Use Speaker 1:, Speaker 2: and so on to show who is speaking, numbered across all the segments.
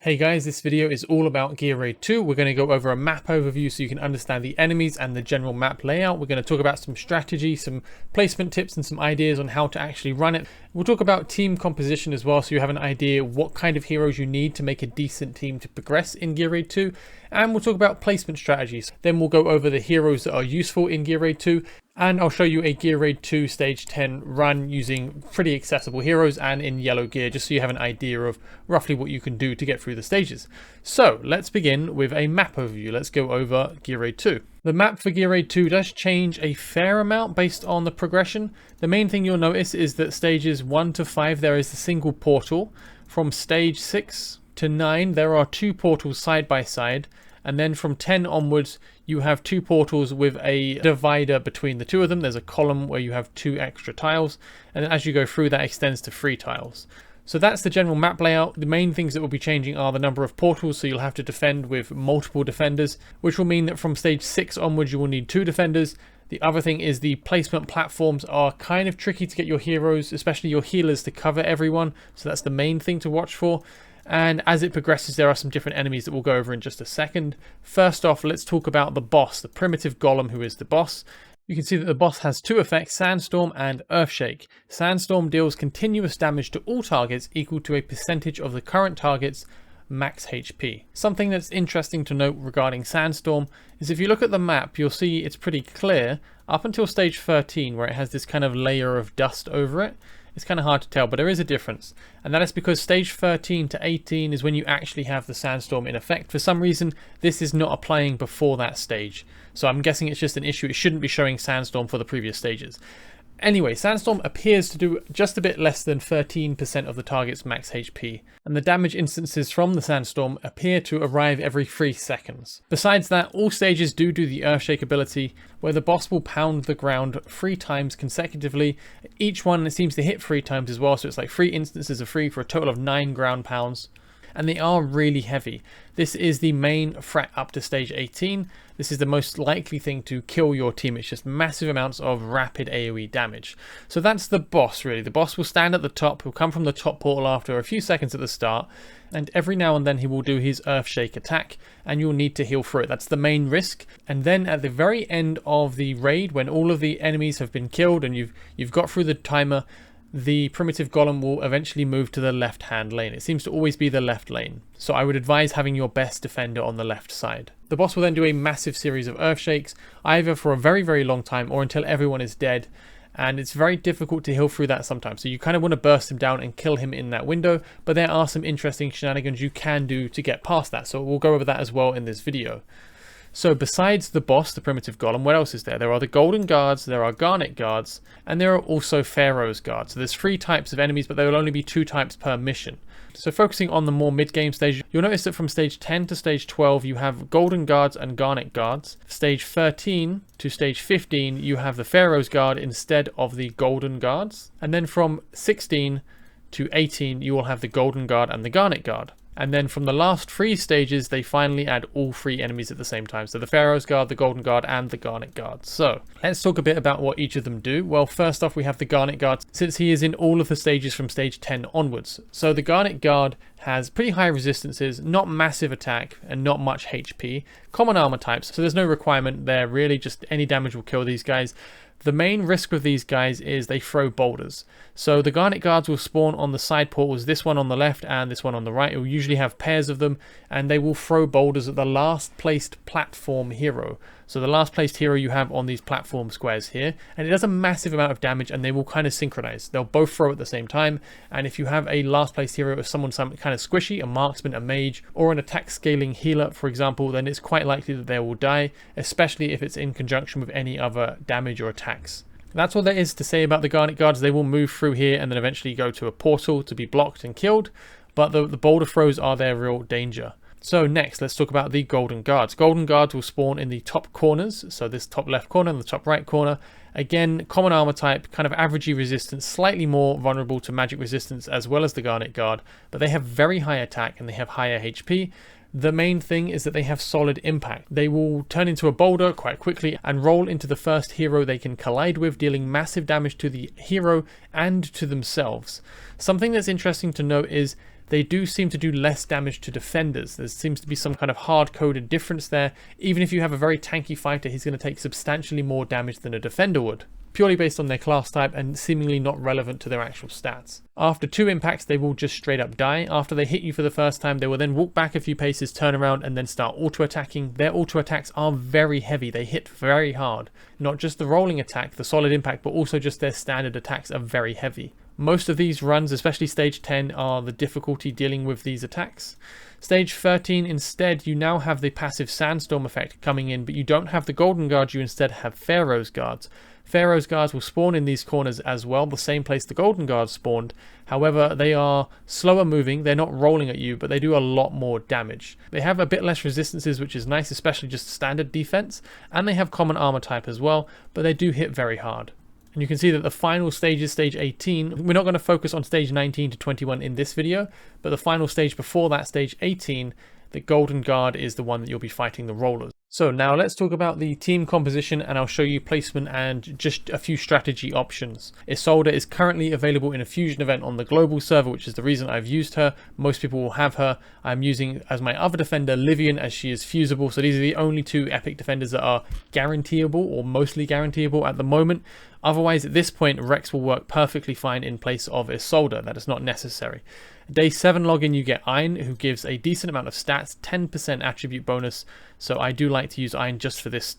Speaker 1: Hey guys, this video is all about Gear Raid 2. We're going to go over a map overview so you can understand the enemies and the general map layout. We're going to talk about some strategy, some placement tips and some ideas on how to actually run it. We'll talk about team composition as well so you have an idea what kind of heroes you need to make a decent team to progress in Gear Raid 2. And we'll talk about placement strategies. Then we'll go over the heroes that are useful in Gear Raid 2. And I'll show you a Gear Raid 2 Stage 10 run using pretty accessible heroes and in yellow gear, just so you have an idea of roughly what you can do to get through the stages. So let's begin with a map overview. Let's go over Gear Raid 2. The map for Gear Raid 2 does change a fair amount based on the progression. The main thing you'll notice is that stages 1 to 5 there is a single portal. From stage 6 to 9 there are two portals side by side. And then from 10 onwards, you have two portals with a divider between the two of them. There's a column where you have two extra tiles. And as you go through, that extends to 3 tiles. So that's the general map layout. The main things that will be changing are the number of portals. So you'll have to defend with multiple defenders, which will mean that from stage 6 onwards, you will need 2 defenders. The other thing is the placement platforms are kind of tricky to get your heroes, especially your healers, to cover everyone. So that's the main thing to watch for. And as it progresses, there are some different enemies that we'll go over in just a second. First off, let's talk about the boss, the primitive golem who is the boss. You can see that the boss has 2 effects, Sandstorm and Earthshake. Sandstorm deals continuous damage to all targets equal to a percentage of the current target's max HP. Something that's interesting to note regarding Sandstorm is if you look at the map, you'll see it's pretty clear up until stage 13 where it has this kind of layer of dust over it. It's kind of hard to tell, but there is a difference. And that is because stage 13 to 18 is when you actually have the sandstorm in effect. For some reason, this is not applying before that stage. So I'm guessing it's just an issue. It shouldn't be showing sandstorm for the previous stages. Anyway, Sandstorm appears to do just a bit less than 13% of the target's max HP, and the damage instances from the Sandstorm appear to arrive every 3 seconds. Besides that, all stages do the Earthshake ability, where the boss will pound the ground 3 times consecutively. Each one seems to hit 3 times as well, so it's like 3 instances of 3 for a total of 9 ground pounds. And they are really heavy. This is the main threat up to stage 18. This is the most likely thing to kill your team. It's just massive amounts of rapid AoE damage. So that's the boss really. The boss will stand at the top. He'll come from the top portal after a few seconds at the start. And every now and then he will do his Earthshake attack. And you'll need to heal through it. That's the main risk. And then at the very end of the raid, when all of the enemies have been killed and you've got through the timer, the primitive golem will eventually move to the left-hand lane. It seems to always be the left lane. So I would advise having your best defender on the left side. The boss will then do a massive series of Earthshakes, either for a very, very long time or until everyone is dead. And it's very difficult to heal through that sometimes. So you kind of want to burst him down and kill him in that window. But there are some interesting shenanigans you can do to get past that. So we'll go over that as well in this video. So besides the boss, the primitive golem, what else is there? There are the golden guards, there are garnet guards, and there are also pharaoh's guards. So there's 3 types of enemies, but there will only be 2 types per mission. So focusing on the more mid-game stage, you'll notice that from stage 10 to stage 12, you have golden guards and garnet guards. Stage 13 to stage 15, you have the pharaoh's guard instead of the golden guards. And then from 16 to 18, you will have the golden guard and the garnet guard. And then from the last 3 stages, they finally add all 3 enemies at the same time. So the Pharaoh's Guard, the Golden Guard, and the Garnet Guard. So let's talk a bit about what each of them do. Well, first off, we have the Garnet Guard, since he is in all of the stages from stage 10 onwards. So the Garnet Guard has pretty high resistances, not massive attack, and not much HP. Common armor types, so there's no requirement there really, just any damage will kill these guys. The main risk with these guys is they throw boulders. So the Garnet Guards will spawn on the side portals, this one on the left and this one on the right. It will usually have pairs of them, and they will throw boulders at the last placed platform hero. So the last placed hero you have on these platform squares here, and it does a massive amount of damage, and they will kind of synchronize. They'll both throw at the same time, and if you have a last placed hero of someone kind of squishy, a marksman, a mage, or an attack scaling healer, for example, then it's quite likely that they will die, especially if it's in conjunction with any other damage or attacks. That's all there is to say about the Garnet Guards. They will move through here and then eventually go to a portal to be blocked and killed, but the boulder throws are their real danger. So next, let's talk about the Golden Guards. Golden Guards will spawn in the top corners, so this top left corner and the top right corner. Again, common armor type, kind of averagey resistance, slightly more vulnerable to magic resistance as well as the Garnet Guard, but they have very high attack and they have higher HP. The main thing is that they have solid impact. They will turn into a boulder quite quickly and roll into the first hero they can collide with, dealing massive damage to the hero and to themselves. Something that's interesting to note is they do seem to do less damage to defenders. There seems to be some kind of hard-coded difference there. Even if you have a very tanky fighter, he's going to take substantially more damage than a defender would, purely based on their class type and seemingly not relevant to their actual stats. After 2 impacts, they will just straight up die. After they hit you for the first time, they will then walk back a few paces, turn around, and then start auto-attacking. Their auto-attacks are very heavy. They hit very hard. Not just the rolling attack, the solid impact, but also just their standard attacks are very heavy. Most of these runs, especially stage 10, are the difficulty dealing with these attacks. Stage 13, instead, you now have the passive sandstorm effect coming in, but you don't have the golden guard, you instead have Pharaoh's guards. Pharaoh's guards will spawn in these corners as well, the same place the golden guards spawned. However, they are slower moving, they're not rolling at you, but they do a lot more damage. They have a bit less resistances, which is nice, especially just standard defense, and they have common armor type as well, but they do hit very hard. And you can see that the final stage is stage 18. We're not going to focus on stage 19 to 21 in this video, but the final stage before that, stage 18, the golden guard is the one that you'll be fighting the rollers. So now let's talk about the team composition, and I'll show you placement and just a few strategy options. Isolde is currently available in a fusion event on the global server, which is the reason I've used her. Most people will have her. I'm using as my other defender Livian, as she is fusible. So these are the only 2 epic defenders that are guaranteeable or mostly guaranteeable at the moment. Otherwise, at this point, Rex will work perfectly fine in place of Isolde. That is not necessary. Day 7 login, you get Iron, who gives a decent amount of stats, 10% attribute bonus. So I do like to use Iron just for this,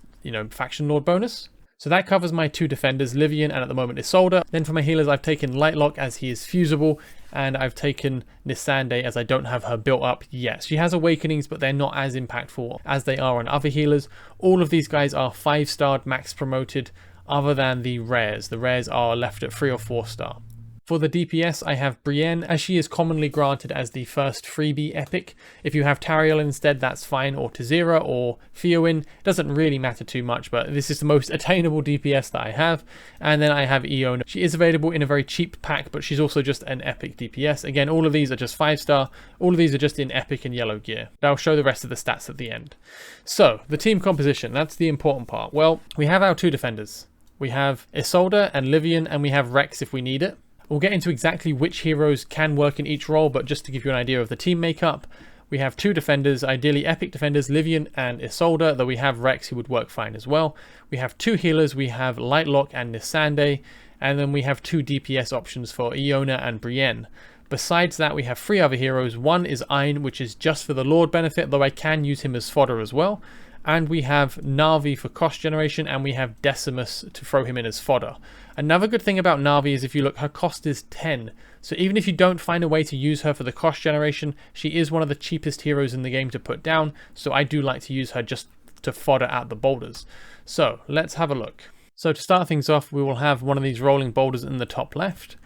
Speaker 1: faction lord bonus. So that covers my 2 defenders, Livian and at the moment Isolde. Then for my healers, I've taken Lightlock as he is fusible, and I've taken Nisande as I don't have her built up yet. She has awakenings, but they're not as impactful as they are on other healers. All of these guys are 5-starred max promoted, other than the rares. The rares are left at 3 or 4-star. For the DPS, I have Brienne, as she is commonly granted as the first freebie epic. If you have Tariel instead, that's fine, or Tazira, or Theowen. Doesn't really matter too much, but this is the most attainable DPS that I have. And then I have Iona. She is available in a very cheap pack, but she's also just an epic DPS. Again, all of these are just 5-star. All of these are just in epic and yellow gear. I'll show the rest of the stats at the end. So, the team composition, that's the important part. Well, we have our 2 defenders. We have Isolde and Livian, and we have Rex if we need it. We'll get into exactly which heroes can work in each role, but just to give you an idea of the team makeup, we have 2 defenders, ideally epic defenders, Livian and Isolde, though we have Rex who would work fine as well. We have 2 healers, we have Lightlock and Nisande, and then we have 2 DPS options for Iona and Brienne. Besides that, we have 3 other heroes. One is Ayn, which is just for the Lord benefit, though I can use him as fodder as well. And we have Na'vi for cost generation, and we have Decimus to throw him in as fodder. Another good thing about Na'vi is if you look, her cost is 10. So even if you don't find a way to use her for the cost generation, she is one of the cheapest heroes in the game to put down. So I do like to use her just to fodder out the boulders. So let's have a look. So to start things off, we will have one of these rolling boulders in the top left.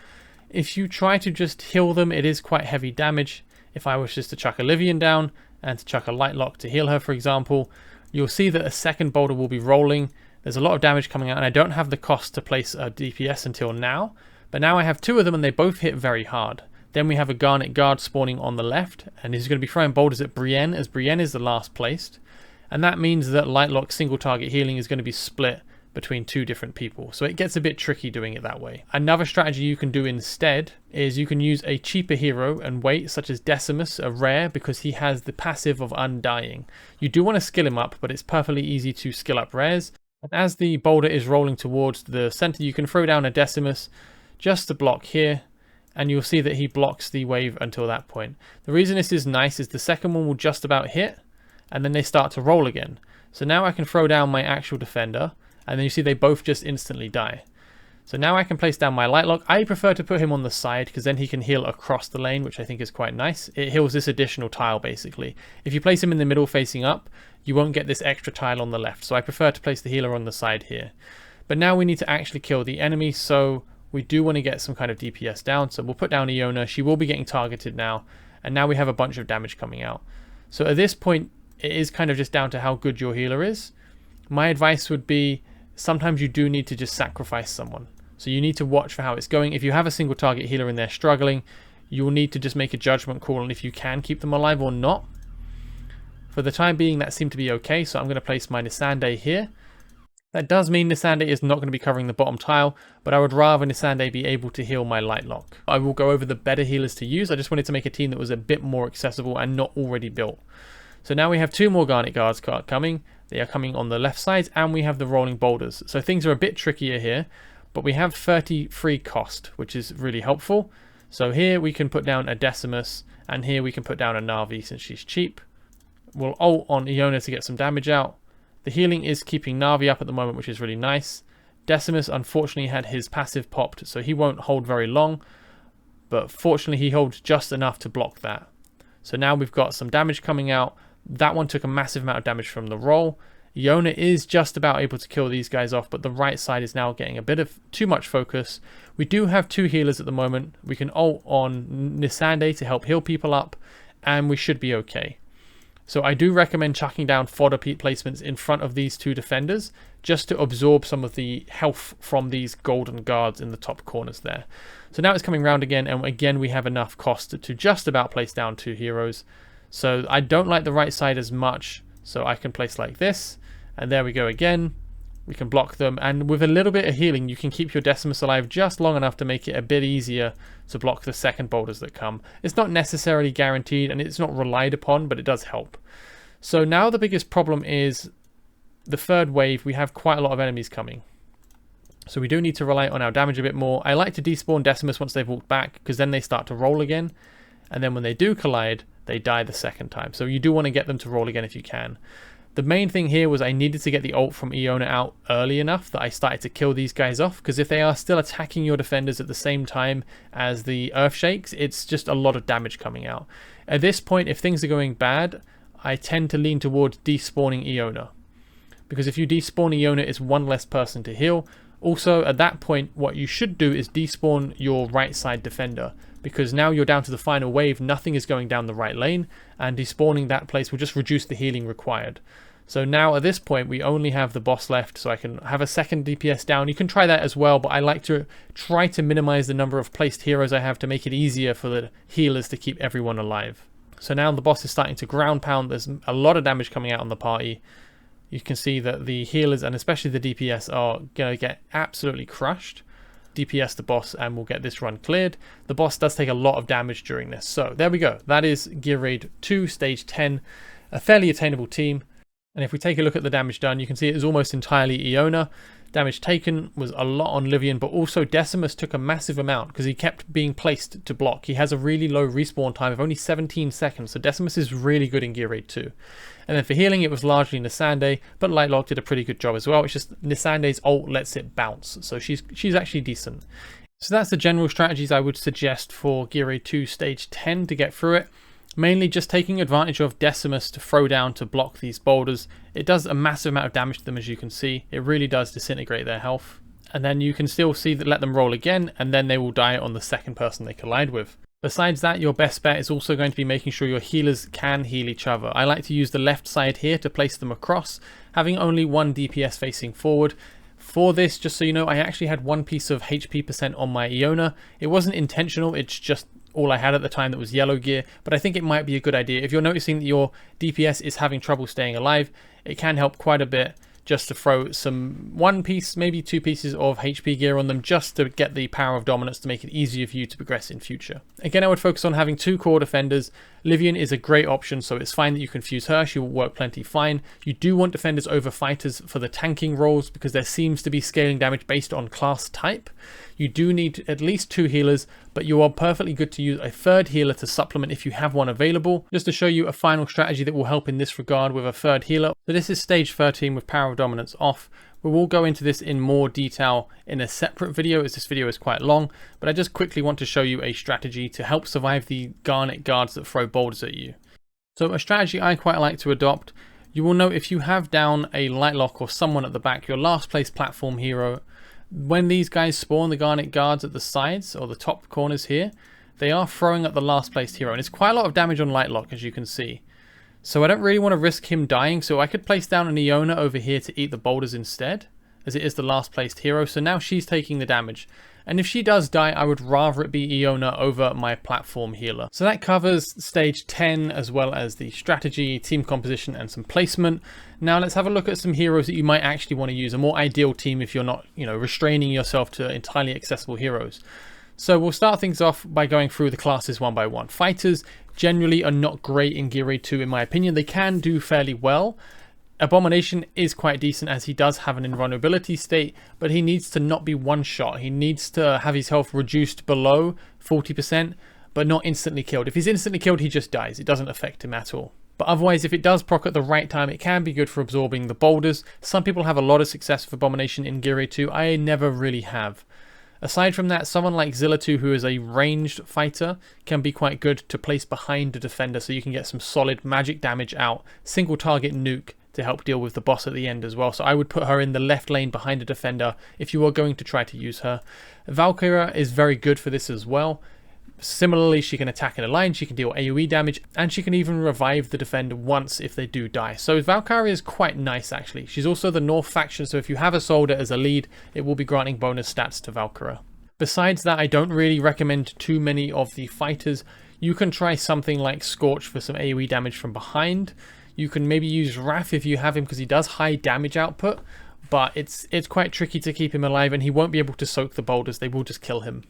Speaker 1: If you try to just heal them, it is quite heavy damage. If I was just to chuck a Livian down and to chuck a Lightlock to heal her, for example, you'll see that a second boulder will be rolling. There's a lot of damage coming out, and I don't have the cost to place a DPS until now. But now I have 2 of them, and they both hit very hard. Then we have a Garnet Guard spawning on the left, and he's going to be throwing boulders at Brienne, as Brienne is the last placed. And that means that Lightlock single target healing is going to be split between 2 different people. So it gets a bit tricky doing it that way. Another strategy you can do instead is you can use a cheaper hero and wait, such as Decimus, a rare, because he has the passive of Undying. You do want to skill him up, but it's perfectly easy to skill up rares. And as the boulder is rolling towards the center, you can throw down a Decimus just to block here, and you'll see that he blocks the wave until that point. The reason this is nice is the second one will just about hit, and then they start to roll again. So now I can throw down my actual defender, and then you see they both just instantly die. So now I can place down my Lightlock. I prefer to put him on the side because then he can heal across the lane, which I think is quite nice. It heals this additional tile basically. If you place him in the middle facing up, you won't get this extra tile on the left. So I prefer to place the healer on the side here. But now we need to actually kill the enemy, so we do want to get some kind of DPS down. So we'll put down Iona. She will be getting targeted now. And now we have a bunch of damage coming out. So at this point, it is kind of just down to how good your healer is. My advice would be, sometimes you do need to just sacrifice someone. So you need to watch for how it's going. If you have a single target healer and they're struggling, you will need to just make a judgment call on if you can keep them alive or not. For the time being, that seemed to be okay, so I'm going to place my Nisande here. That does mean Nisande is not going to be covering the bottom tile, but I would rather Nisande be able to heal my Lightlock. I will go over the better healers to use. I just wanted to make a team that was a bit more accessible and not already built. So now we have 2 more Garnet Guards coming. They are coming on the left side, and we have the Rolling Boulders. So things are a bit trickier here, but we have 33 cost, which is really helpful. So here we can put down a Decimus, and here we can put down a Na'vi since she's cheap. We'll ult on Iona to get some damage out. The healing is keeping Na'vi up at the moment, which is really nice. Decimus unfortunately had his passive popped, so he won't hold very long, but fortunately he holds just enough to block that. So now we've got some damage coming out. That one took a massive amount of damage from the roll. Iona is just about able to kill these guys off, but the right side is now getting a bit of too much focus. We do have 2 healers at the moment. We can ult on Nisande to help heal people up, and we should be okay. So I do recommend chucking down fodder placements in front of these 2 defenders, just to absorb some of the health from these golden guards in the top corners there. So now it's coming round again, and again we have enough cost to just about place down 2 heroes. So I don't like the right side as much, so I can place like this, and there we go again. We can block them, and with a little bit of healing you can keep your Decimus alive just long enough to make it a bit easier to block the second boulders that come. It's not necessarily guaranteed and it's not relied upon, but it does help. So now the biggest problem is the third wave. We have quite a lot of enemies coming, so we do need to rely on our damage a bit more. I like to despawn Decimus once they've walked back, because then they start to roll again, and then when they do collide they die the second time. So you do want to get them to roll again if you can. The main thing here was I needed to get the ult from Iona out early enough that I started to kill these guys off, because if they are still attacking your defenders at the same time as the earth shakes, it's just a lot of damage coming out. At this point, if things are going bad, I tend to lean towards despawning Iona, because if you despawn Iona, it's 1 less person to heal. Also, at that point, what you should do is despawn your right side defender, because now you're down to the final wave, nothing is going down the right lane, and despawning that place will just reduce the healing required. So now at this point we only have the boss left, so I can have a second DPS down. You can try that as well, but I like to try to minimize the number of placed heroes I have to make it easier for the healers to keep everyone alive. So now the boss is starting to ground pound. There's a lot of damage coming out on the party. You can see that the healers and especially the DPS are going to get absolutely crushed. DPS the boss and we'll get this run cleared. The boss does take a lot of damage during this. So there we go. That is Gear Raid 2 Stage 10. A fairly attainable team. And if we take a look at the damage done, you can see it is almost entirely Iona. Damage taken was a lot on Livian, but also Decimus took a massive amount because he kept being placed to block. He has a really low respawn time of only 17 seconds, so Decimus is really good in Gear Raid 2. And then for healing, it was largely Nisande, but Lightlock did a pretty good job as well. It's just Nisande's ult lets it bounce, so she's actually decent. So that's the general strategies I would suggest for Gear Raid 2 Stage 10 to get through it. Mainly just taking advantage of Decimus to throw down to block these boulders. It does a massive amount of damage to them, as you can see. It really does disintegrate their health. And then you can still see that let them roll again, and then they will die on the second person they collide with. Besides that, your best bet is also going to be making sure your healers can heal each other. I like to use the left side here to place them across, having only one DPS facing forward. For this, just so you know, I actually had 1 piece of HP percent on my Iona. It wasn't intentional, it's just all I had at the time that was yellow gear, but I think it might be a good idea. If you're noticing that your DPS is having trouble staying alive, it can help quite a bit just to throw some 1 piece, maybe 2 pieces of HP gear on them, just to get the power of dominance to make it easier for you to progress in future. Again, I would focus on having 2 core defenders. Livian is a great option, so it's fine that you can fuse her. She will work plenty fine. You do want defenders over fighters for the tanking roles, because there seems to be scaling damage based on class type. You do need at least 2 healers, but you are perfectly good to use a 3rd healer to supplement if you have one available. Just to show you a final strategy that will help in this regard with a 3rd healer. So this is stage 13 with power of dominance off. We will go into this in more detail in a separate video, as this video is quite long, but I just quickly want to show you a strategy to help survive the Garnet guards that throw boulders at you. So a strategy I quite like to adopt, you will know if you have down a Lightlock or someone at the back, your last place platform hero, when these guys spawn the Garnet guards at the sides or the top corners here, they are throwing at the last placed hero, and it's quite a lot of damage on Lightlock, as you can see. So I don't really want to risk him dying, so I could place down an Iona over here to eat the boulders instead, as it is the last placed hero. So now she's taking the damage, And if she does die, I would rather it be Iona over my platform healer. So that covers stage 10 as well as the strategy, team composition and some placement. Now let's have a look at some heroes that you might actually want to use, a more ideal team if you're not, restraining yourself to entirely accessible heroes. So we'll start things off by going through the classes one by one. Fighters generally are not great in Gear Raid 2 in my opinion. They can do fairly well. Abomination is quite decent as he does have an invulnerability state, but he needs to not be one shot. He needs to have his health reduced below 40%, but not instantly killed. If he's instantly killed, he just dies. It doesn't affect him at all. But otherwise, if it does proc at the right time, it can be good for absorbing the boulders. Some people have a lot of success with Abomination in Gear Raid 2. I never really have. Aside from that, someone like Zilla2, who is a ranged fighter, can be quite good to place behind the defender so you can get some solid magic damage out. Single target nuke to help deal with the boss at the end as well. So I would put her in the left lane behind the defender if you are going to try to use her. Valkyria is very good for this as well. Similarly, she can attack in a line, she can deal AoE damage, and she can even revive the defender once if they do die. So Valkyria is quite nice actually. She's also the North faction, so if you have a soldier as a lead, it will be granting bonus stats to Valkyria. Besides that, I don't really recommend too many of the fighters. You can try something like Scorch for some AoE damage from behind. You can maybe use Wrath if you have him because he does high damage output, but it's quite tricky to keep him alive and he won't be able to soak the boulders, they will just kill him.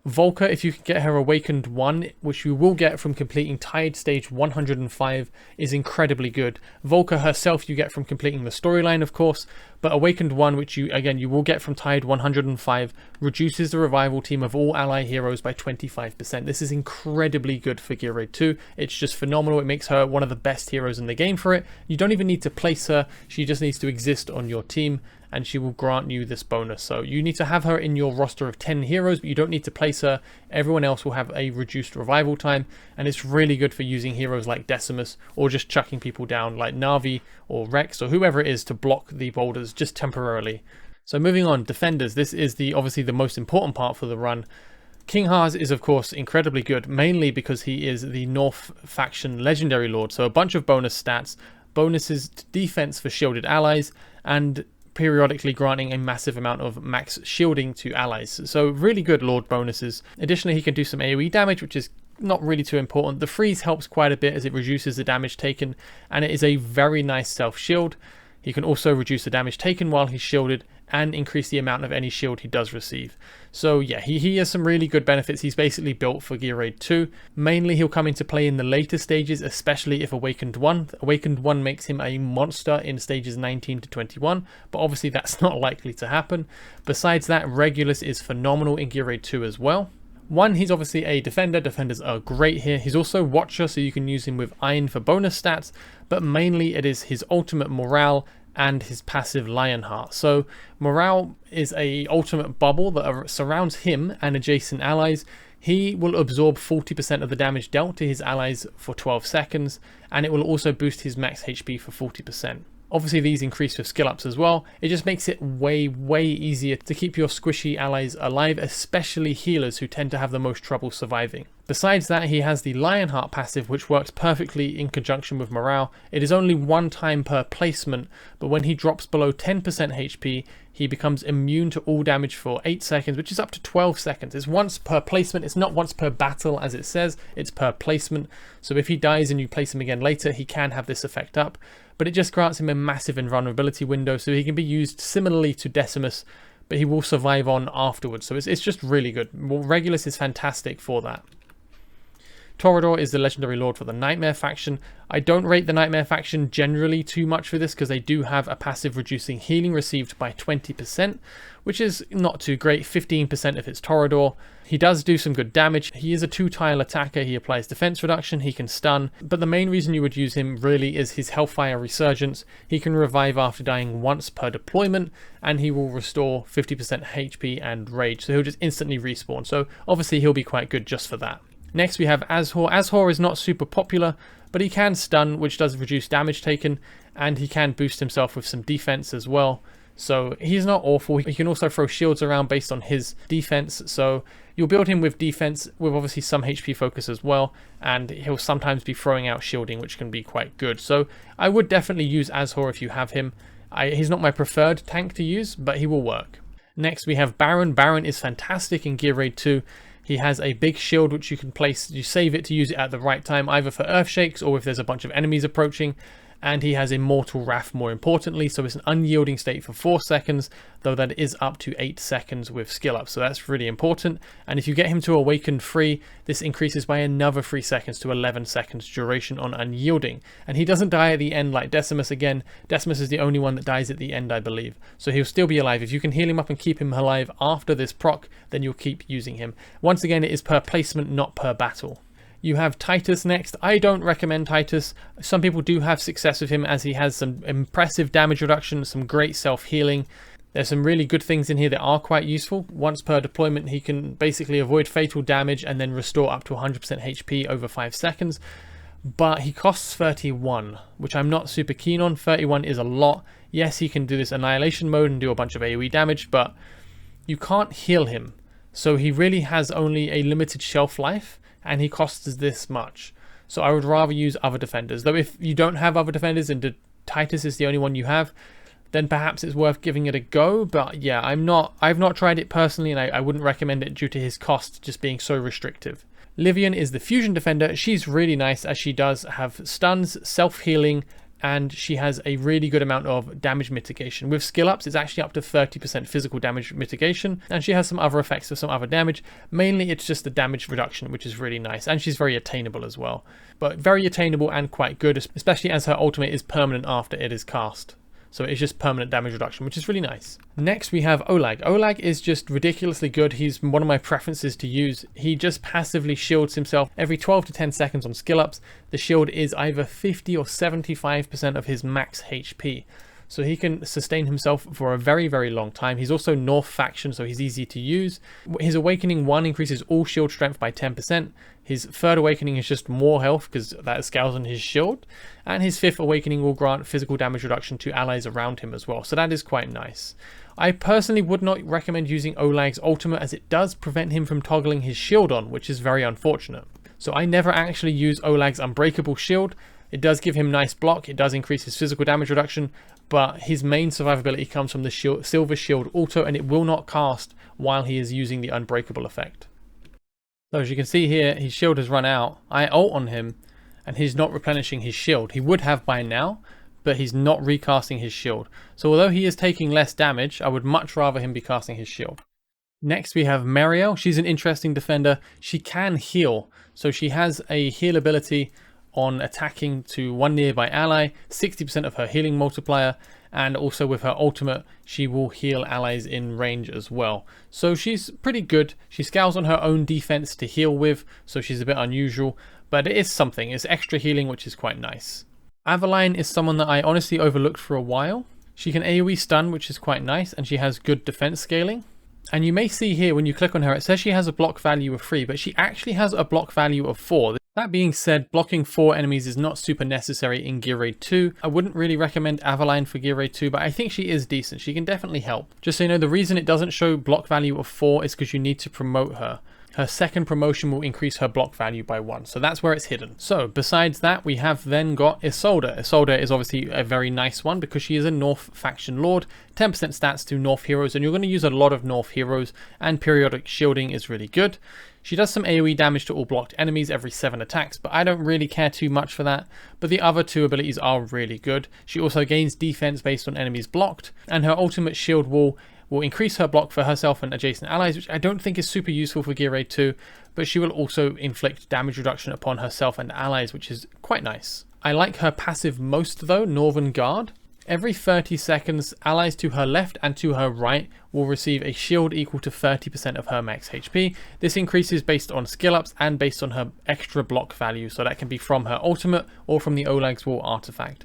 Speaker 1: Volker, if you can get her Awakened 1, which you will get from completing Tied Stage 105, is incredibly good. Volker herself you get from completing the storyline, of course, but Awakened 1, which you will get from Tied 105, reduces the revival team of all ally heroes by 25%. This is incredibly good for Gear Raid 2. It's just phenomenal. It makes her one of the best heroes in the game for it. You don't even need to place her. She just needs to exist on your team, and she will grant you this bonus. So you need to have her in your roster of 10 heroes, but you don't need to place her. Everyone else will have a reduced revival time, and it's really good for using heroes like Decimus, or just chucking people down like Na'Vi or Rex or whoever it is to block the boulders just temporarily. So moving on, defenders. This is obviously the most important part for the run. King Haas is of course incredibly good, mainly because he is the North faction legendary lord, so a bunch of bonus stats, bonuses to defense for shielded allies, and periodically granting a massive amount of max shielding to allies. So really good lord bonuses. Additionally, he can do some AoE damage, which is not really too important. The freeze helps quite a bit as it reduces the damage taken, and it is a very nice self shield. He can also reduce the damage taken while he's shielded and increase the amount of any shield he does receive. So yeah, he has some really good benefits. He's basically built for Gear Raid 2. Mainly he'll come into play in the later stages, especially if Awakened 1. Awakened 1 makes him a monster in stages 19 to 21, but obviously that's not likely to happen. Besides that, Regulus is phenomenal in Gear Raid 2 as well. One, he's obviously a defender. Defenders are great here. He's also Watcher, so you can use him with Iron for bonus stats, but mainly it is his ultimate morale and his passive Lionheart. So morale is a ultimate bubble that surrounds him and adjacent allies. He will absorb 40% of the damage dealt to his allies for 12 seconds, and it will also boost his max HP for 40%. Obviously these increase with skill ups as well. It just makes it way easier to keep your squishy allies alive, especially healers who tend to have the most trouble surviving. Besides that, he has the Lionheart passive, which works perfectly in conjunction with morale. It is only one time per placement, but when he drops below 10% HP, he becomes immune to all damage for 8 seconds, which is up to 12 seconds. It's once per placement. It's not once per battle as it says, it's per placement. So if he dies and you place him again later, he can have this effect up, but it just grants him a massive invulnerability window, so he can be used similarly to Decimus, but he will survive on afterwards. So it's just really good. Regulus is fantastic for that. Toreador is the legendary lord for the Nightmare faction. I don't rate the Nightmare faction generally too much for this because they do have a passive reducing healing received by 20%, which is not too great. 15% if it's Toreador. He does do some good damage. He is a 2-tile attacker. He applies defense reduction, he can stun, but the main reason you would use him really is his Hellfire Resurgence. He can revive after dying once per deployment, and he will restore 50% HP and rage, so he'll just instantly respawn. So obviously he'll be quite good just for that. Next we have Azhor. Azhor is not super popular, but he can stun, which does reduce damage taken, and he can boost himself with some defense as well. So he's not awful. He can also throw shields around based on his defense, so you'll build him with defense with obviously some HP focus as well, and he'll sometimes be throwing out shielding, which can be quite good. So I would definitely use Azhor if you have him. He's not my preferred tank to use, but he will work. Next we have Baron. Baron is fantastic in Gear Raid 2. He has a big shield which you can place, you save it to use it at the right time, either for earth shakes or if there's a bunch of enemies approaching. And he has Immortal Wrath more importantly, so it's an unyielding state for 4 seconds, though that is up to 8 seconds with skill up, so that's really important. And if you get him to awaken free, this increases by another 3 seconds to 11 seconds duration on unyielding. And he doesn't die at the end like Decimus again. Decimus is the only one that dies at the end, I believe. So he'll still be alive. If you can heal him up and keep him alive after this proc, then you'll keep using him. Once again, it is per placement, not per battle. You have Titus next. I don't recommend Titus. Some people do have success with him as he has some impressive damage reduction, some great self-healing. There's some really good things in here that are quite useful. Once per deployment, he can basically avoid fatal damage and then restore up to 100% HP over 5 seconds. But he costs 31, which I'm not super keen on. 31 is a lot. Yes, he can do this annihilation mode and do a bunch of AoE damage, but you can't heal him. So he really has only a limited shelf life, and he costs this much. So I would rather use other defenders. Though if you don't have other defenders and Titus is the only one you have, then perhaps it's worth giving it a go. But yeah, I've not tried it personally, and I wouldn't recommend it due to his cost just being so restrictive. Livian is the fusion defender. She's really nice as she does have stuns, self-healing, and she has a really good amount of damage mitigation. With skill ups, it's actually up to 30% physical damage mitigation, and she has some other effects for some other damage. Mainly, it's just the damage reduction, which is really nice, and she's very attainable as well. But very attainable and quite good, especially as her ultimate is permanent after it is cast. So it's just permanent damage reduction, which is really nice. Next we have Olag. Olag is just ridiculously good. He's one of my preferences to use. He just passively shields himself every 12 to 10 seconds on skill ups. The shield is either 50 or 75% of his max HP. So he can sustain himself for a very, very long time. He's also North faction, so he's easy to use. His Awakening 1 increases all shield strength by 10%. His third Awakening is just more health because that scales on his shield. And his fifth Awakening will grant physical damage reduction to allies around him as well. So that is quite nice. I personally would not recommend using Olag's ultimate as it does prevent him from toggling his shield on, which is very unfortunate. So I never actually use Olag's Unbreakable Shield. It does give him nice block, it does increase his physical damage reduction, but his main survivability comes from the Silver Shield Auto, and it will not cast while he is using the Unbreakable effect. So as you can see here, his shield has run out. I ult on him, and he's not replenishing his shield. He would have by now, but he's not recasting his shield. So although he is taking less damage, I would much rather him be casting his shield. Next we have Mariel. She's an interesting defender. She can heal, so she has a heal ability on attacking to one nearby ally, 60% of her healing multiplier, and also with her ultimate she will heal allies in range as well. So she's pretty good. She scales on her own defense to heal with, so she's a bit unusual, but it is something. It's extra healing, which is quite nice. Aveline is someone that I honestly overlooked for a while. She can AoE stun, which is quite nice, and she has good defense scaling. And you may see here when you click on her, it says she has a block value of 3, but she actually has a block value of 4. That being said, blocking 4 enemies is not super necessary in Gear Raid 2. I wouldn't really recommend Aveline for Gear Raid 2, but I think she is decent. She can definitely help. Just so you know, the reason it doesn't show block value of 4 is because you need to promote her. Her second promotion will increase her block value by 1, so that's where it's hidden. So besides that, we have then got Isolde. Isolde is obviously a very nice one because she is a North faction lord, 10% stats to North heroes, and you're going to use a lot of North heroes, and periodic shielding is really good. She does some AoE damage to all blocked enemies every 7 attacks, but I don't really care too much for that. But the other 2 abilities are really good. She also gains defense based on enemies blocked, and her ultimate shield wall will increase her block for herself and adjacent allies, which I don't think is super useful for Gear Raid 2, but she will also inflict damage reduction upon herself and allies, which is quite nice. I like her passive most though, Northern Guard. Every 30 seconds, allies to her left and to her right will receive a shield equal to 30% of her max HP. This increases based on skill ups and based on her extra block value, so that can be from her ultimate or from the Olag's Wall artifact.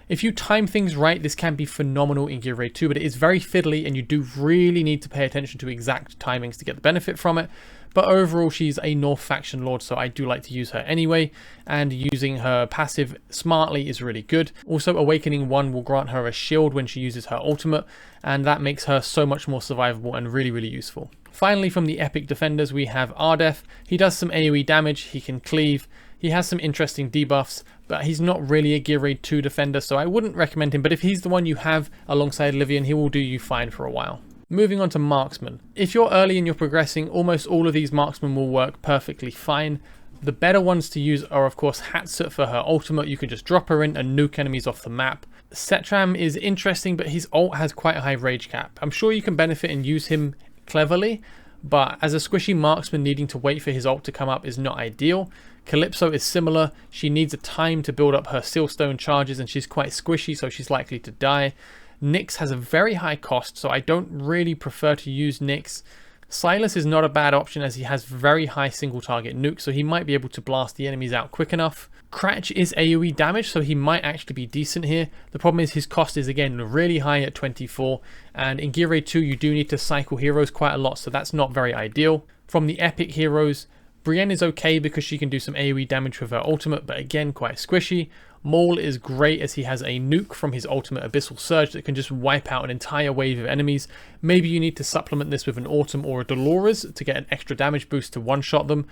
Speaker 1: If you time things right, this can be phenomenal in Gear Raid 2, but it is very fiddly and you do really need to pay attention to exact timings to get the benefit from it. But overall, she's a North faction lord, so I do like to use her anyway, and using her passive smartly is really good. Also, Awakening 1 will grant her a shield when she uses her ultimate, and that makes her so much more survivable and really, really useful. Finally, from the epic defenders, we have Ardeth. He does some AoE damage, he can cleave, he has some interesting debuffs, but he's not really a Gear Raid 2 defender, so I wouldn't recommend him. But if he's the one you have alongside Livian, he will do you fine for a while. Moving on to marksman. If you're early and you're progressing, almost all of these marksmen will work perfectly fine. The better ones to use are of course Hatset for her ultimate. You can just drop her in and nuke enemies off the map. Setram is interesting, but his ult has quite a high rage cap. I'm sure you can benefit and use him cleverly, but as a squishy marksman, needing to wait for his ult to come up is not ideal. Calypso is similar. She needs a time to build up her Sealstone charges, and she's quite squishy, so she's likely to die. Nyx has a very high cost, so I don't really prefer to use Nyx. Silas is not a bad option as he has very high single target nuke, so he might be able to blast the enemies out quick enough. Cratch is AoE damage, so he might actually be decent here. The problem is his cost is again really high at 24, and in Gear Raid 2 you do need to cycle heroes quite a lot, so that's not very ideal. From the epic heroes, Brienne is okay because she can do some AoE damage with her ultimate, but again quite squishy. Maul is great as he has a nuke from his ultimate Abyssal Surge that can just wipe out an entire wave of enemies. Maybe you need to supplement this with an Autumn or a Dolores to get an extra damage boost to one-shot them,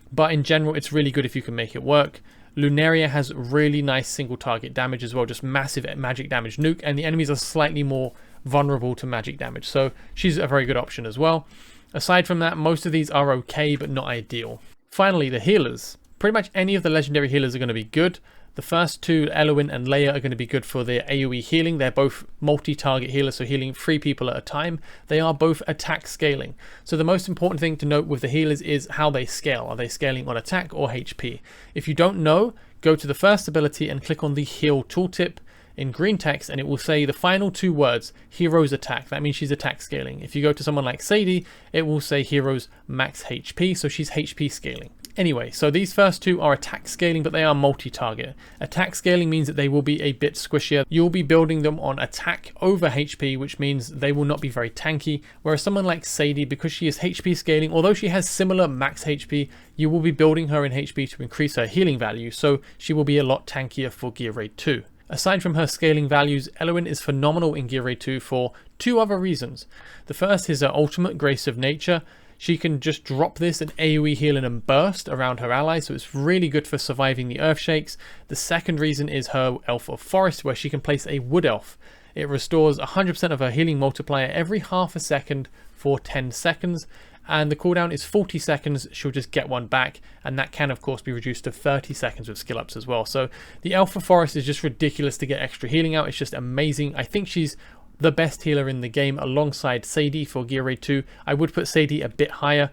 Speaker 1: but in general it's really good if you can make it work. Lunaria has really nice single target damage as well, just massive magic damage nuke, and the enemies are slightly more vulnerable to magic damage, so she's a very good option as well. Aside from that, most of these are okay but not ideal. Finally, the healers. Pretty much any of the legendary healers are going to be good. The first two, Eloin and Leia, are going to be good for their AoE healing. They're both multi-target healers, so healing 3 people at a time. They are both attack scaling. So the most important thing to note with the healers is how they scale. Are they scaling on attack or HP? If you don't know, go to the first ability and click on the heal tooltip in green text, and it will say the final 2 words, heroes attack. That means she's attack scaling. If you go to someone like Sadie, it will say heroes max HP, so she's HP scaling. Anyway, so these first 2 are attack scaling, but they are multi-target. Attack scaling means that they will be a bit squishier. You'll be building them on attack over HP, which means they will not be very tanky. Whereas someone like Sadie, because she is HP scaling, although she has similar max HP, you will be building her in HP to increase her healing value, so she will be a lot tankier for Gear Raid 2. Aside from her scaling values, Eloin is phenomenal in Gear Raid 2 for 2 other reasons. The first is her ultimate, Grace of Nature. She can just drop this and AoE heal in a burst around her allies, so it's really good for surviving the Earthshakes. The second reason is her Elf of Forest, where she can place a Wood Elf. It restores 100% of her healing multiplier every half a second for 10 seconds, and the cooldown is 40 seconds. She'll just get one back, and that can of course be reduced to 30 seconds with skill ups as well. So the Elf of Forest is just ridiculous to get extra healing out. It's just amazing. I think she's the best healer in the game alongside Sadie for Gear Raid 2. I would put Sadie a bit higher.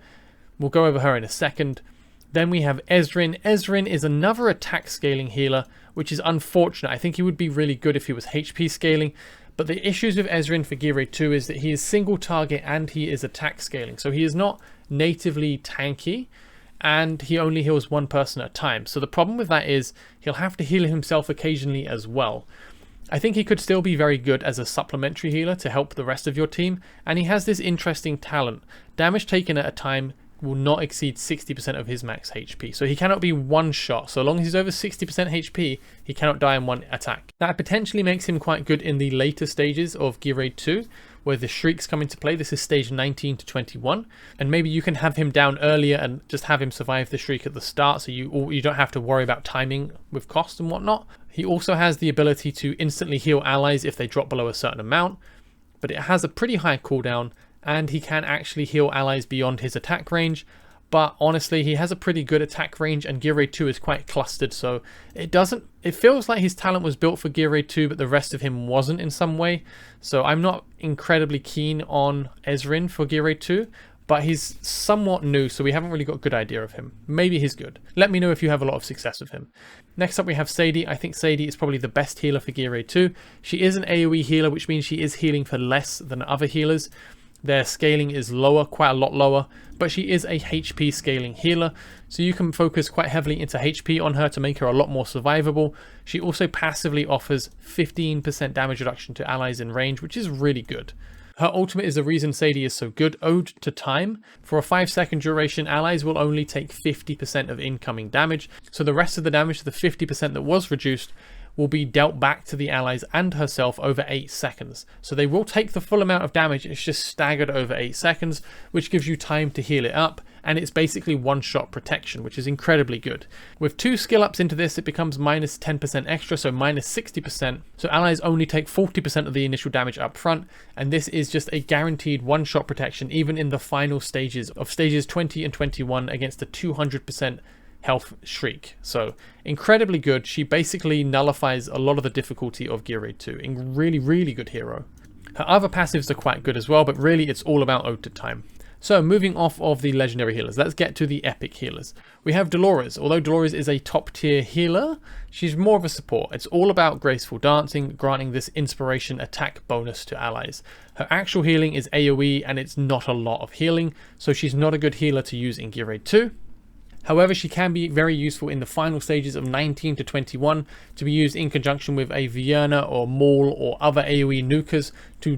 Speaker 1: We'll go over her in a second. Then we have Ezrin. Ezrin is another attack scaling healer, which is unfortunate. I think he would be really good if he was HP scaling, but the issues with Ezrin for Gear Raid 2 is that he is single target and he is attack scaling. So he is not natively tanky, and he only heals 1 person at a time. So the problem with that is he'll have to heal himself occasionally as well. I think he could still be very good as a supplementary healer to help the rest of your team, and he has this interesting talent. Damage taken at a time will not exceed 60% of his max HP, so he cannot be one shot. So long as he's over 60% HP, he cannot die in one attack. That potentially makes him quite good in the later stages of Gear Raid 2, where the Shrieks come into play. This is stage 19 to 21, and maybe you can have him down earlier and just have him survive the Shriek at the start, so you don't have to worry about timing with cost and whatnot. He also has the ability to instantly heal allies if they drop below a certain amount, but it has a pretty high cooldown, and he can actually heal allies beyond his attack range. But honestly, he has a pretty good attack range, and Gear Raid 2 is quite clustered, so it feels like his talent was built for Gear Raid 2, but the rest of him wasn't in some way. So I'm not incredibly keen on Ezrin for Gear Raid 2, but he's somewhat new, so we haven't really got a good idea of him. Maybe he's good. Let me know if you have a lot of success with him. Next up we have Sadie. I think Sadie is probably the best healer for Gear Raid 2. She is an AoE healer, which means she is healing for less than other healers. Their scaling is lower, quite a lot lower, but she is a HP scaling healer, so you can focus quite heavily into HP on her to make her a lot more survivable. She also passively offers 15% damage reduction to allies in range, which is really good. Her ultimate is the reason Sadie is so good. Ode to Time. For a 5-second duration, allies will only take 50% of incoming damage, so the rest of the damage, the 50% that was reduced, will be dealt back to the allies and herself over 8 seconds. So they will take the full amount of damage, it's just staggered over 8 seconds, which gives you time to heal it up, and it's basically one-shot protection, which is incredibly good. With 2 skill ups into this, it becomes minus 10% extra, so minus 60%. So allies only take 40% of the initial damage up front, and this is just a guaranteed one-shot protection, even in the final stages of stages 20 and 21 against a 200% health shriek. So incredibly good. She basically nullifies a lot of the difficulty of Gear Raid 2. Really good hero. Her other passives are quite good as well, but really it's all about ode to time. So moving off of the legendary healers, let's get to the epic healers. We have Dolores. Although Dolores is a top tier healer, she's more of a support. It's all about graceful dancing, granting this inspiration attack bonus to allies. Her actual healing is AoE and it's not a lot of healing, so she's not a good healer to use in Gear Raid 2. However, she can be very useful in the final stages of 19 to 21 to be used in conjunction with a Vienna or Maul or other AoE nukers to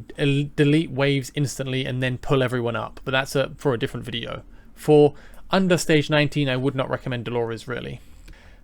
Speaker 1: delete waves instantly and then pull everyone up. But that's for a different video. For under stage 19, I would not recommend Dolores really.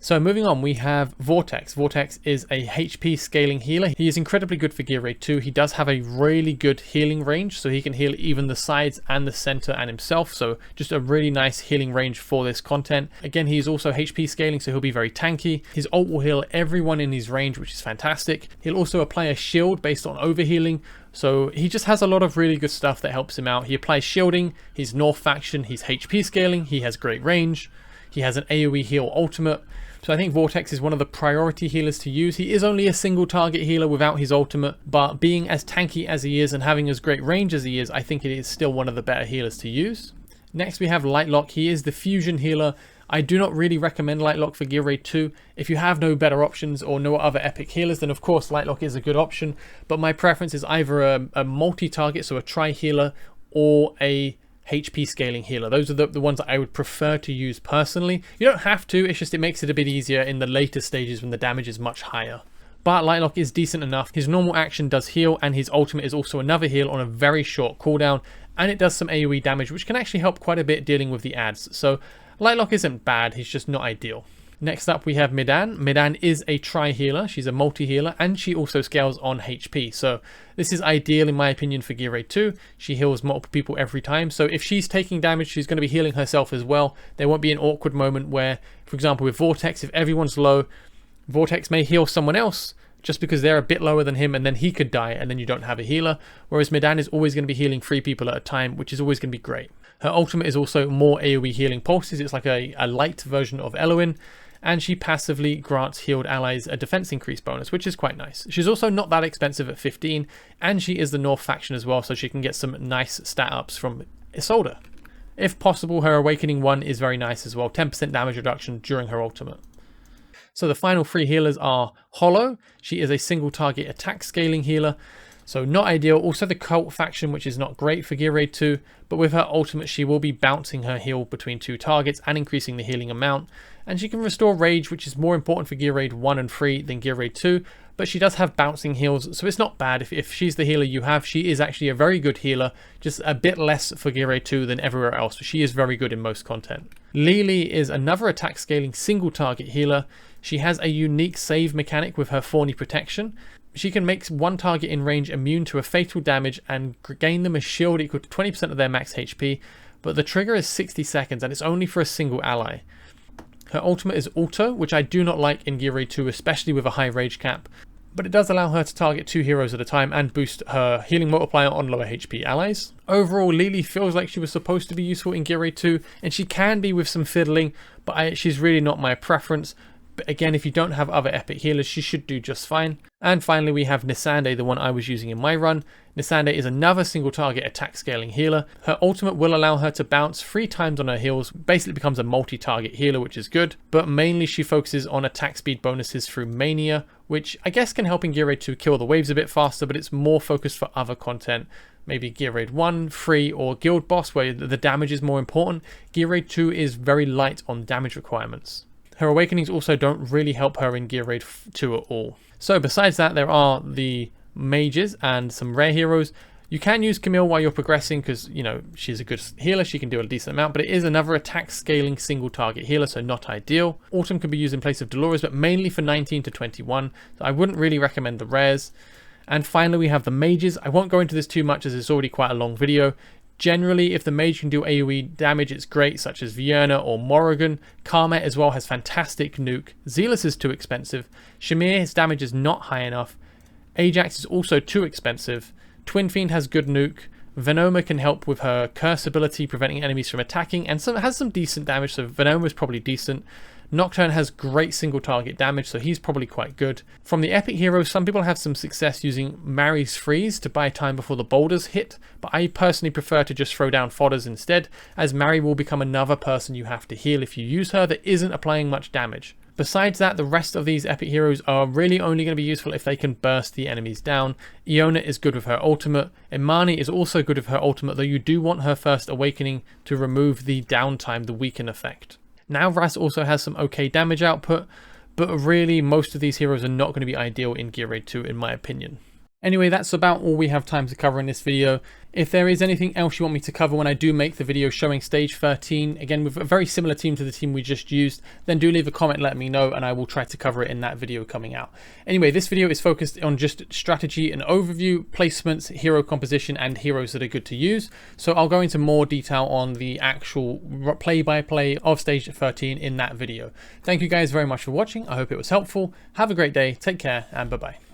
Speaker 1: So moving on, we have Vortex. Vortex is a HP scaling healer. He is incredibly good for Gear Raid 2. He does have a really good healing range, so he can heal even the sides and the center and himself. So just a really nice healing range for this content. Again, he is also HP scaling, so he'll be very tanky. His ult will heal everyone in his range, which is fantastic. He'll also apply a shield based on overhealing. So he just has a lot of really good stuff that helps him out. He applies shielding, he's North faction, he's HP scaling, he has great range. He has an AoE heal ultimate. So I think Vortex is one of the priority healers to use. He is only a single target healer without his ultimate, but being as tanky as he is and having as great range as he is, I think it is still one of the better healers to use. Next we have Lightlock. He is the fusion healer. I do not really recommend Lightlock for Gear Raid 2. If you have no better options or no other epic healers, then of course Lightlock is a good option, but my preference is either a multi-target, so a tri-healer, or a HP scaling healer. Those are the ones that I would prefer to use personally. You don't have to, it's just it makes it a bit easier in the later stages when the damage is much higher. But Lightlock is decent enough. His normal action does heal, and his ultimate is also another heal on a very short cooldown, and it does some AoE damage, which can actually help quite a bit dealing with the ads. So Lightlock isn't bad, he's just not ideal. Next up we have Medan. Medan is a tri-healer, she's a multi-healer, and she also scales on HP. So this is ideal in my opinion for Gear Raid 2. She heals multiple people every time. So if she's taking damage, she's going to be healing herself as well. There won't be an awkward moment where, for example with Vortex, if everyone's low, Vortex may heal someone else just because they're a bit lower than him, and then he could die and then you don't have a healer. Whereas Medan is always going to be healing 3 people at a time, which is always going to be great. Her ultimate is also more AoE healing pulses. It's like a light version of Eloin. And she passively grants healed allies a defense increase bonus, which is quite nice. She's also not that expensive at 15, and she is the North faction as well, so she can get some nice stat ups from Isolde. If possible, her Awakening 1 is very nice as well, 10% damage reduction during her ultimate. So the final 3 healers are Hollow. She is a single target attack scaling healer, so not ideal. Also the Cult faction, which is not great for Gear Raid 2, but with her ultimate she will be bouncing her heal between 2 targets and increasing the healing amount. And she can restore rage, which is more important for Gear Raid 1 and 3 than Gear Raid 2, but she does have bouncing heals, so it's not bad. If she's the healer you have, she is actually a very good healer, just a bit less for Gear Raid 2 than everywhere else, but she is very good in most content. Lily is another attack scaling single target healer. She has a unique save mechanic with her Thorny Protection. She can make one target in range immune to a fatal damage and gain them a shield equal to 20% of their max HP, but the trigger is 60 seconds and it's only for a single ally. Her ultimate is Auto, which I do not like in Gear Raid 2, especially with a high rage cap, but it does allow her to target 2 heroes at a time and boost her healing multiplier on lower HP allies. Overall, Lily feels like she was supposed to be useful in Gear Raid 2, and she can be with some fiddling, but she's really not my preference. But again, if you don't have other epic healers, she should do just fine. And finally, we have Nisande, the one I was using in my run. Nisande is another single target attack scaling healer. Her ultimate will allow her to bounce 3 times on her heals, basically becomes a multi-target healer, which is good. But mainly she focuses on attack speed bonuses through Mania, which I guess can help in Gear Raid 2 kill the waves a bit faster, but it's more focused for other content. Maybe Gear Raid 1, 3, or Guild Boss, where the damage is more important. Gear Raid 2 is very light on damage requirements. Her Awakenings also don't really help her in Gear Raid 2 at all. So besides that, there are the mages and some rare heroes. You can use Camille while you're progressing because, you know, she's a good healer. She can do a decent amount, but it is another attack scaling single target healer, so not ideal. Autumn can be used in place of Dolores, but mainly for 19 to 21. So I wouldn't really recommend the rares. And finally, we have the mages. I won't go into this too much as it's already quite a long video. Generally, if the mage can do AoE damage, it's great, such as Vienna or Morrigan. Karmet as well has fantastic nuke. Zealous is too expensive. Shamir, his damage is not high enough. Ajax is also too expensive. Twin Fiend has good nuke. Venoma can help with her curse ability, preventing enemies from attacking, and has some decent damage, so Venoma is probably decent. Nocturne has great single target damage, so he's probably quite good. From the epic heroes, some people have some success using Mari's freeze to buy time before the boulders hit, but I personally prefer to just throw down fodders instead, as Mari will become another person you have to heal if you use her that isn't applying much damage. Besides that, the rest of these epic heroes are really only going to be useful if they can burst the enemies down. Iona is good with her ultimate. Imani is also good with her ultimate, though you do want her first awakening to remove the downtime, the weaken effect. Now Ras also has some okay damage output, but really most of these heroes are not going to be ideal in Gear Raid 2 in my opinion. Anyway, that's about all we have time to cover in this video. If there is anything else you want me to cover when I do make the video showing stage 13, again with a very similar team to the team we just used, then do leave a comment, let me know, and I will try to cover it in that video coming out. Anyway, this video is focused on just strategy and overview, placements, hero composition, and heroes that are good to use. So I'll go into more detail on the actual play-by-play of stage 13 in that video. Thank you guys very much for watching. I hope it was helpful. Have a great day, take care, and bye-bye.